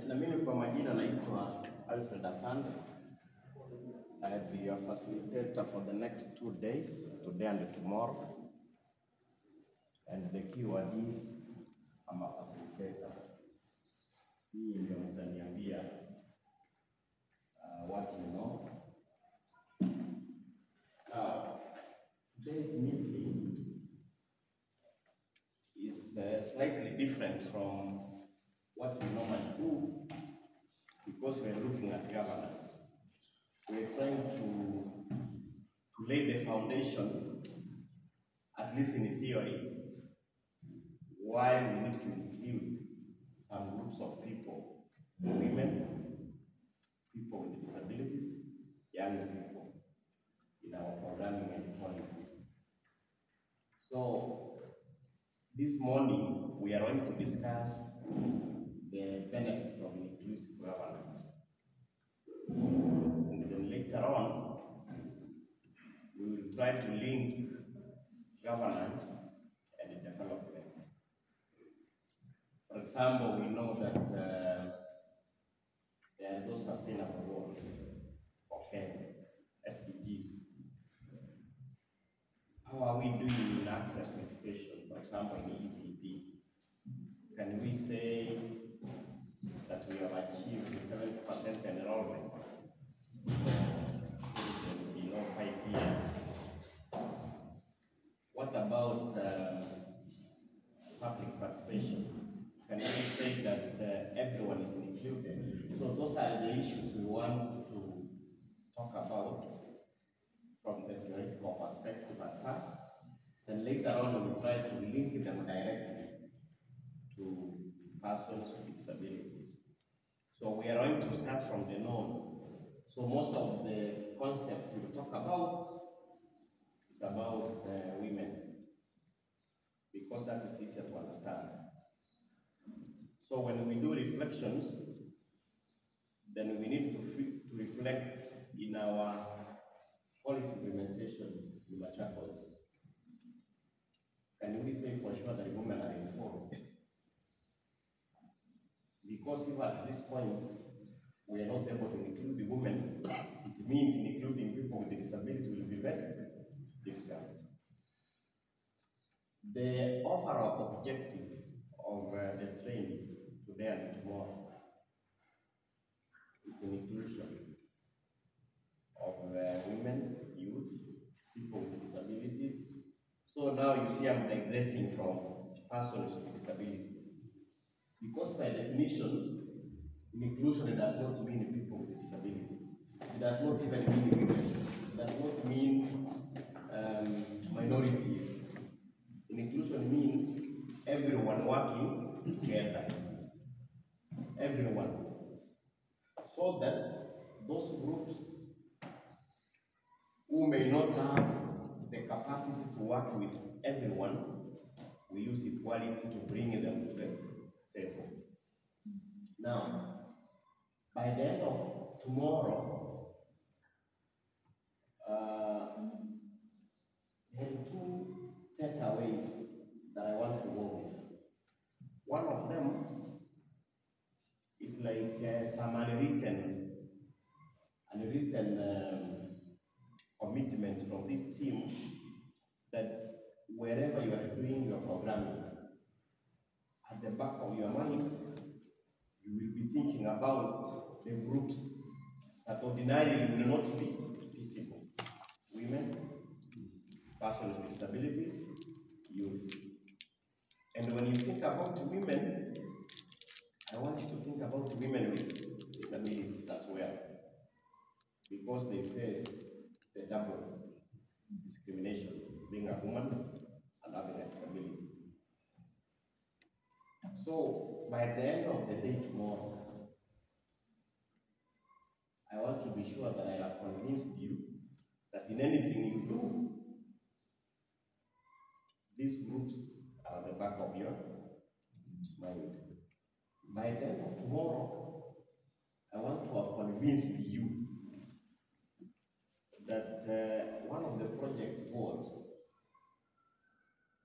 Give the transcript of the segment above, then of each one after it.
Na mimi kwa majina naitwa Alfred Asante. I'll be your facilitator for the next 2 days, today and tomorrow. And the keyword is I'm a facilitator. Hii ndio mtaniambia what you know. Now, today's meeting is slightly different from what we normally do because we're looking at governance. We're trying to lay the foundation, at least in theory, why we need to include some groups of people, women, people with disabilities, young people, in our programming and policy. So, this morning, we are going to discuss the benefits of inclusive governance. And then later on, we will try to link governance and development. For example, we know that there are those sustainable goals for Kenya, SDGs. How are we doing in access to education, for example, in ECP? Can we say that we have achieved 70% enrollment in 5 years? What about public participation? Can we say that everyone is included? So those are the issues we want to talk about from the theoretical perspective at first. Then later on, we will try to link them directly to persons with disabilities. So we are going to start from the known. So most of the concepts we will talk about is about women, because that is easier to understand. So when we do reflections, then we need to reflect in our policy implementation in Machakos. Can we say for sure that women are informed? Because if at this point we are not able to include the women, it means including people with disability will be very difficult. The overall objective of the training today and tomorrow is an inclusion of women, youth, people with disabilities. So now you see I'm digressing from persons with disabilities. Because by definition, inclusion does not mean people with disabilities. It does not even mean women. It does not mean minorities. Inclusion means everyone working together. Everyone. So that those groups who may not have the capacity to work with everyone, we use equality to bring them to the table. Now, by the end of tomorrow, there are 2 takeaways that I want to go with. One of them is like some unwritten commitment from this team that wherever you are doing your programming, at the back of your mind, you will be thinking about the groups that ordinarily will not be visible. Women, persons with disabilities, youth. And when you think about women, I want you to think about women with disabilities as well, because they face the double discrimination, being a woman and having a disability. So, by the end of the day tomorrow, I want to be sure that I have convinced you that in anything you do, these groups are at the back of your mind. By the end of tomorrow, I want to have convinced you that one of the project goals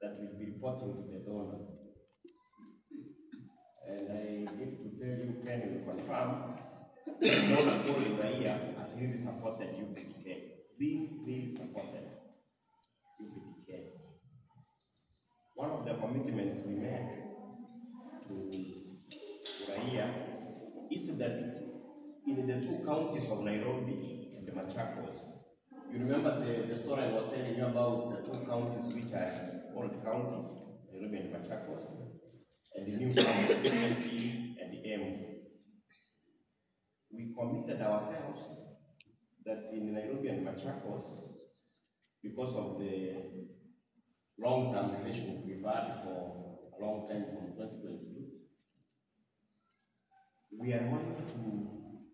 that will be reporting to the donor, and I need to tell you, Ken will confirm Donna Paul Uraia has really supported UPDK. Really supported UPDK. One of the commitments we made to Uraia is that in the two counties of Nairobi and the Machakos, you remember the story I was telling you about the two counties which are old counties, Nairobi and Machakos, and the new counties, CSE and the M. We committed ourselves that in Nairobi and Machakos, because of the long-term relationship we've had for a long time from 2022, we are going to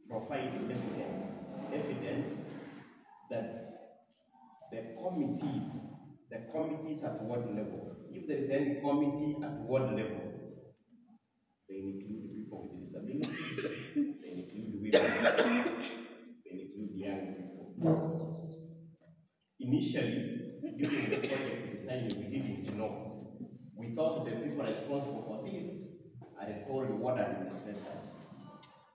provide evidence that the committees at ward level, if there is any committee at ward level, they include people with disabilities, they include women, they include young people. Initially, during the project design, we didn't know. We thought the people responsible for this are the whole ward administrators.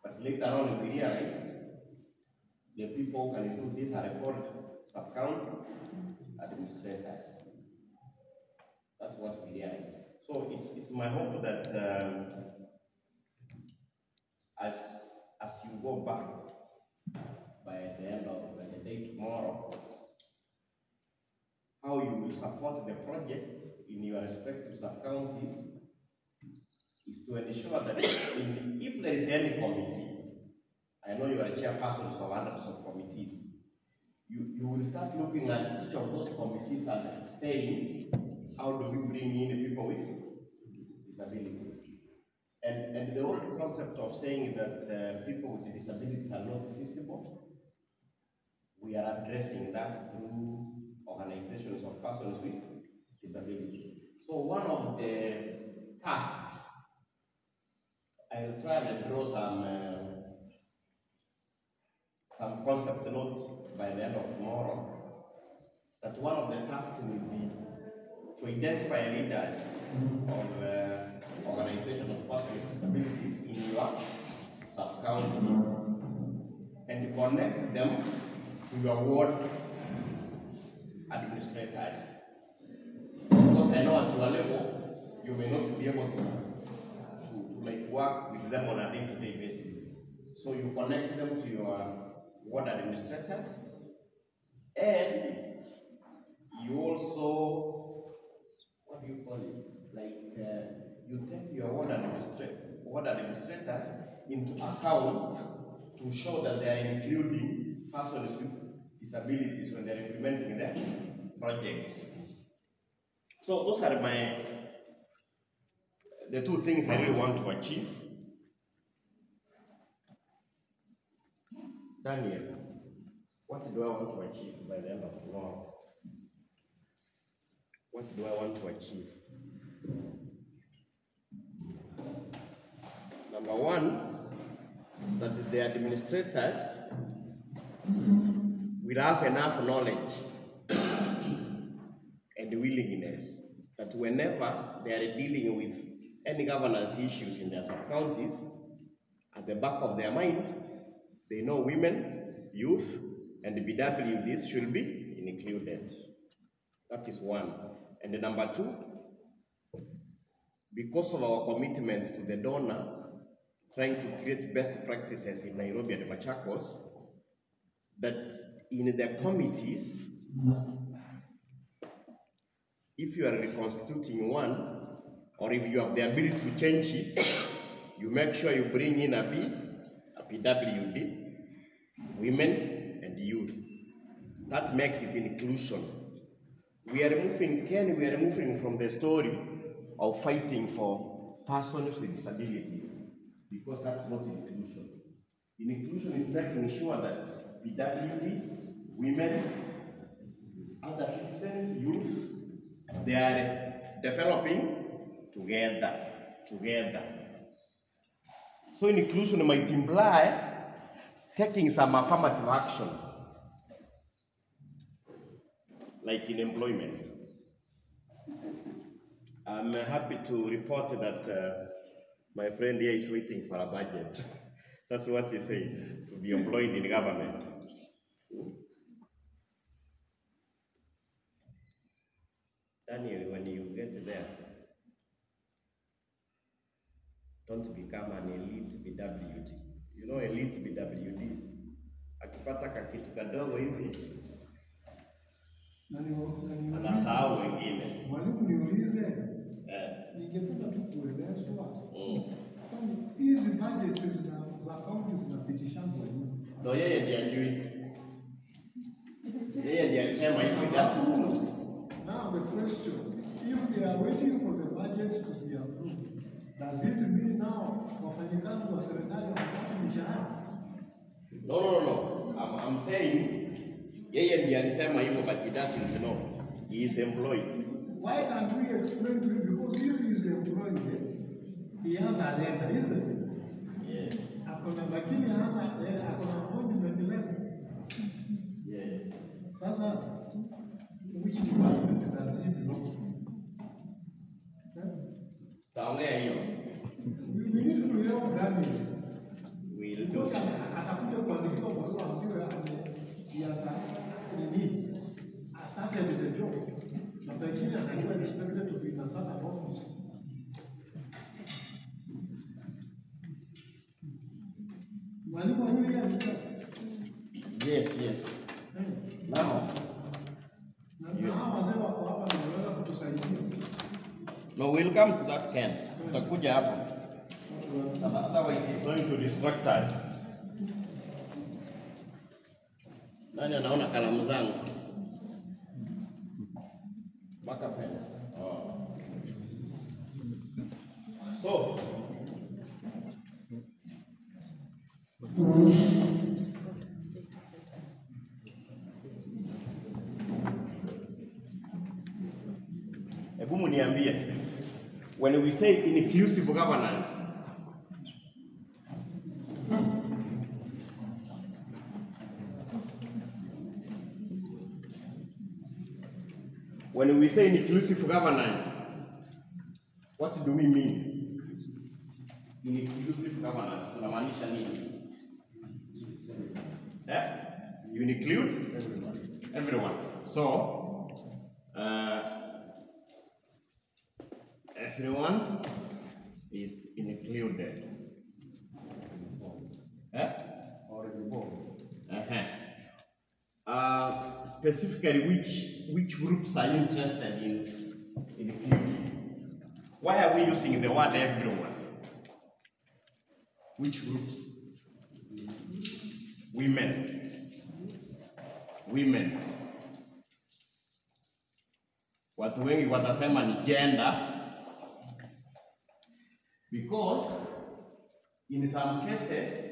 But later on, we realized the people who can do this are called sub-county administrators. That's what we realized. So it's my hope that as you go back by the end of the day tomorrow, how you will support the project in your respective sub-counties is to ensure that if there is any committee, I know you are a chairperson of hundreds of committees, you will start looking at each of those committees and saying, how do we bring in people with disabilities? And the old concept of saying that people with disabilities are not feasible, we are addressing that through organizations of persons with disabilities. So one of the tasks, I'll try and draw some concept note by the end of tomorrow, that one of the tasks will be to identify leaders of organizations of persons with disabilities in your sub-county and connect them to your ward administrators. Because I know at your level, you may not be able to like work with them on a day-to-day basis. So you connect them to your ward administrators, and you also, what do you call it? Like you take your ward administrators into account to show that they are including persons with disabilities when they are implementing their projects. So those are the two things I really want to achieve. Daniel, what do I want to achieve by the end of tomorrow? What do I want to achieve? Number one, that the administrators will have enough knowledge and willingness that whenever they are dealing with any governance issues in their sub-counties, at the back of their mind, they know women, youth, and the BWDs should be included. That is one. And the number two, because of our commitment to the donor, trying to create best practices in Nairobi and Machakos, that in the committees, if you are reconstituting one, or if you have the ability to change it, you make sure you bring in a PWD, women and youth. That makes it inclusion. We are moving from the story of fighting for persons with disabilities, because that's not inclusion. Inclusion is making sure that PWDs, women, other citizens, youth, they are developing together. So inclusion might imply taking some affirmative action, like in employment. I'm happy to report that my friend here is waiting for a budget. That's what he said, to be employed in government. Daniel, when you get there, don't become an elite BWD. You know elite BWDs? Akipata kakitu kadogo hivi, anasahau wengine. Mwalimu, niulize, ningependa tu kuelezwa hizi budgets za kaunti zinapitishangwa nini? Ndio yeye ndiye ajui. Yeye ndiye alisema hivi just. Now the question, if they are waiting for the budgets to be approved, does it mean now wafanyikazi wa serikali wanapata mishahara? No. I'm saying yeye ndiye alisema hivyo, but he doesn't know. He is employed. Why can't we explain to him? Because if he is employed, he has a letter, isn't it? Yes. Akona lakini hana akona appointment letter. Yes. Sasa which department does he belong to? Taongea hiyo. We need to help Daniel. We'll do. Atakuja kuandikiwa barua ambayo siasa nini asante with the job. Na pengine anakuwa expected to be in a certain office. Mwalimu huyu hapa. Yes. Now. Na hawa wazee wako hapa na wanaweza kutusaidia. No, we'll come to that Ken. Tutakuja hapo. Otherwise it's going to distract us. Nani anaona kalamu zangu? Marker pens. Oh. So, hebu muniambie, when we say inclusive governance, when we say inclusive governance, what do we mean? Inclusive governance, tunamaanisha nini? You include everyone. So, everyone is included. Specifically, which groups are you interested in including? Why are we using the word everyone? Which groups? Women. Watu wengi watasema ni gender, because in some cases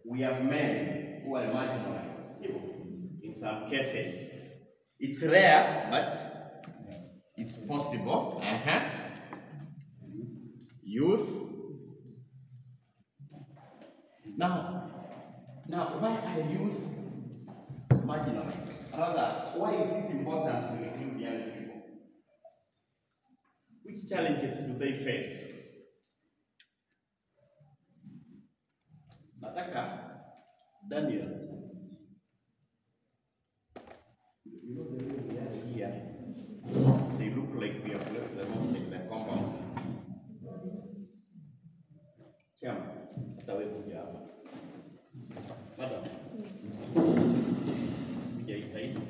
we have men who are marginalized. In some cases, it's rare, but it's possible. Youth. Now, why are youth marginalized? Rather, why is it important to include young people? Which challenges do they face? Nataka, Daniel, you know the way we are here, they look like we have left the most in the compound. Chama, atawe kuja hapa. Madam, kuja isaidi.